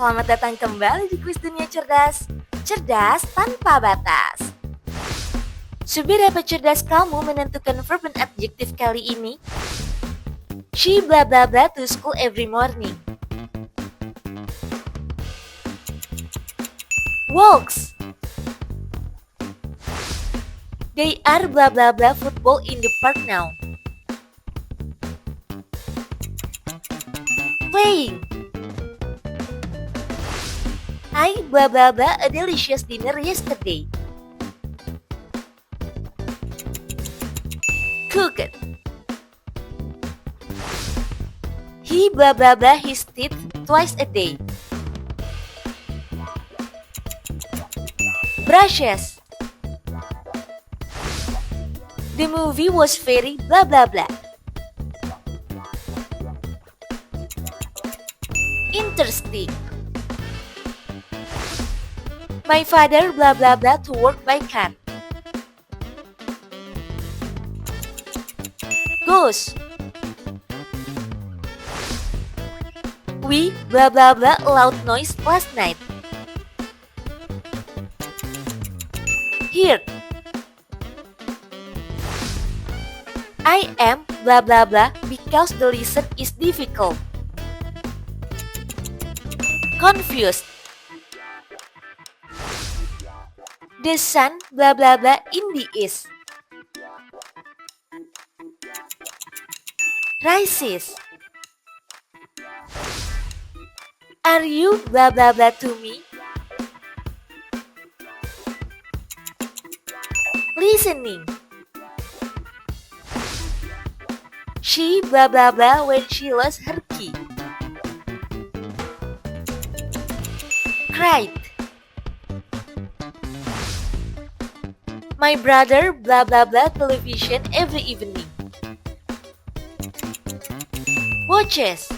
Selamat datang kembali di Kuis Dunia Cerdas. Cerdas tanpa batas. Seberapa cerdas kamu menentukan verb dan adjektif kali ini? She blah blah blah to school every morning. Walks. They are blah blah blah football in the park now. Playing. I blah blah blah a delicious dinner yesterday. Cooked. He blah blah blah his teeth twice a day. Brushes. The movie was very blah blah blah. Interesting. My father blah blah blah to work by car. Goes. We blah blah blah loud noise last night. Here. I am blah blah blah because the lesson is difficult. Confused. The sun blah blah blah in the east. Rises. Are you blah blah blah to me? Listening. She blah blah blah when she lost her key. Cried. My brother blah blah blah television every evening. Watches.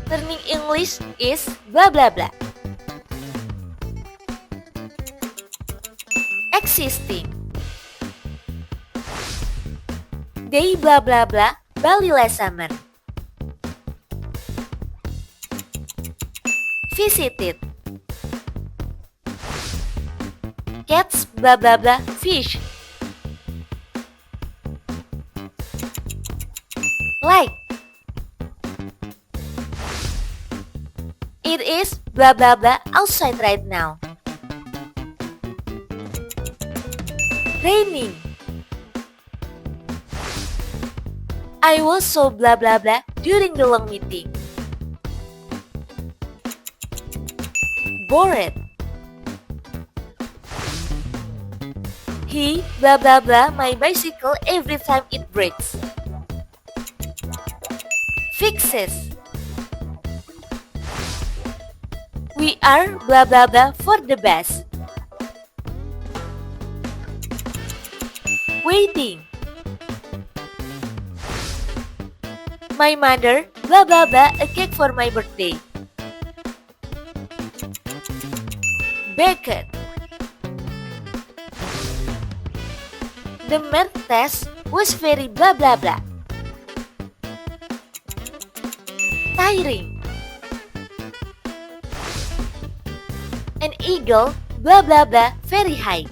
Learning English is blah blah blah. Existing. They blah blah blah Bali last summer. Visited. Cats blah blah blah fish. Like. It is blah blah blah outside right now. Raining. I was so blah blah blah during the long meeting. Bored. He blah blah blah my bicycle every time it breaks. Fixes. We are blah blah blah for the best. Waiting. My mother blah blah blah a cake for my birthday. Baked. The math test was very blah blah blah. Tiring. An eagle blah blah blah very high.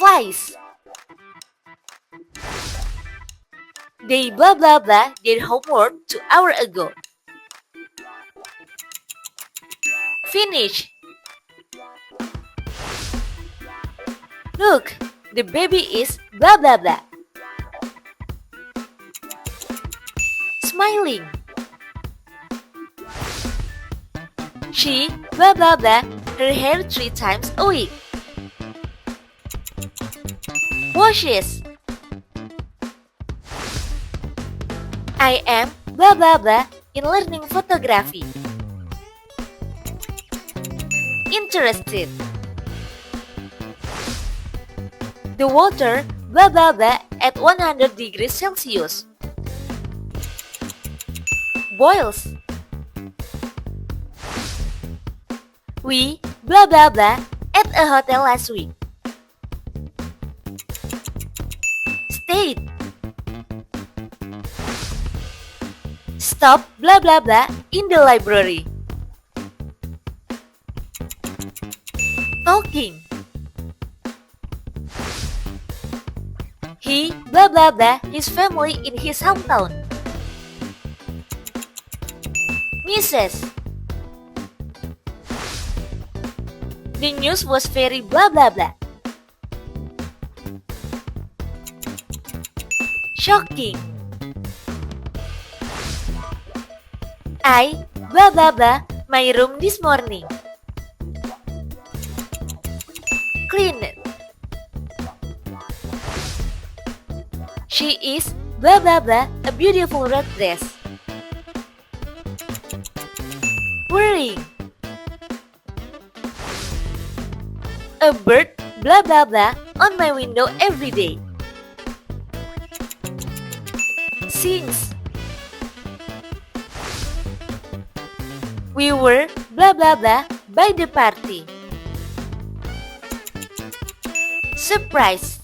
Flies. They blah blah blah did homework 2 hours ago. Finish. Look, the baby is blah blah blah. Smiling. She blah blah blah her hair 3 times a week. Washes. I am blah blah blah in learning photography. Interested. The water blah blah blah at 100 degrees Celsius. Boils. We blah blah blah at a hotel last week. Stayed. Stop blah blah blah in the library. Talking. He blah blah blah his family in his hometown. Mrs. The news was very blah blah blah. Shocking. I blah blah blah my room this morning. Clean it. She is blah blah blah a beautiful red dress. Whirring. A bird blah blah blah on my window every day. Sings. We were blah blah blah by the party. Surprise.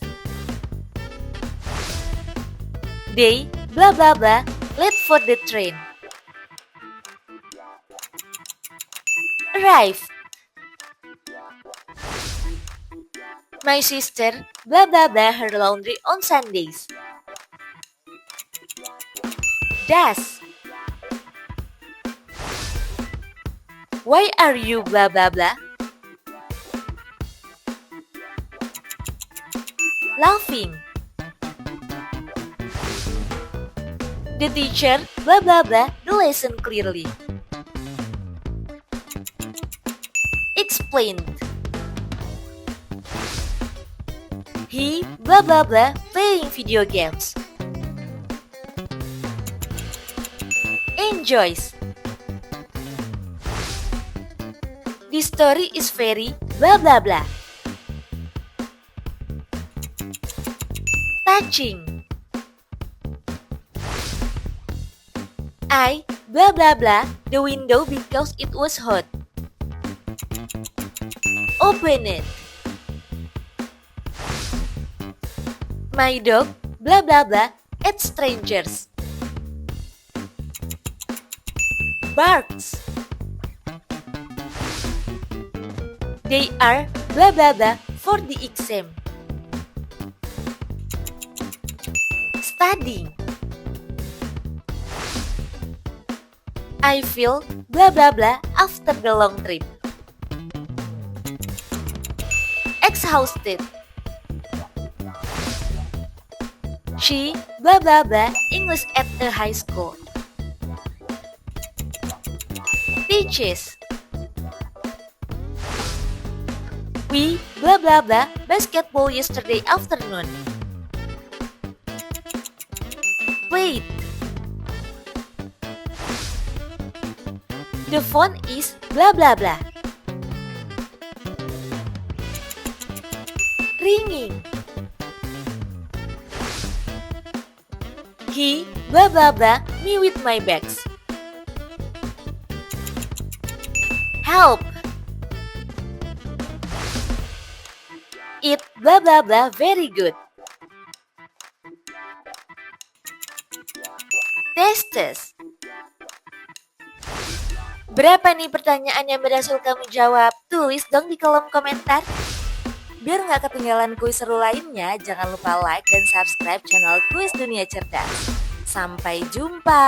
They blah blah blah late for the train. Arrive. My sister blah blah blah her laundry on Sundays. Does. Why are you blah blah blah? Laughing. The teacher blah blah blah the lesson clearly. Explained. He blah blah blah playing video games. Enjoys. This story is very blah blah blah. Touching. I blah blah blah the window because it was hot. Open it. My dog blah blah blah at strangers. Barks. They are blah blah blah for the exam. Studying. I feel blah blah blah after the long trip. Exhausted. She blah blah blah English at a high school. Teaches. We blah blah blah basketball yesterday afternoon. Played. The phone is blah blah blah. Ringing. He blah blah blah me with my bags. Help. It blah blah blah very good. Testes. Berapa nih pertanyaan yang berhasil kamu jawab? Tulis dong di kolom komentar. Biar nggak ketinggalan kuis seru lainnya, jangan lupa like dan subscribe channel Kuis Dunia Cerdas. Sampai jumpa!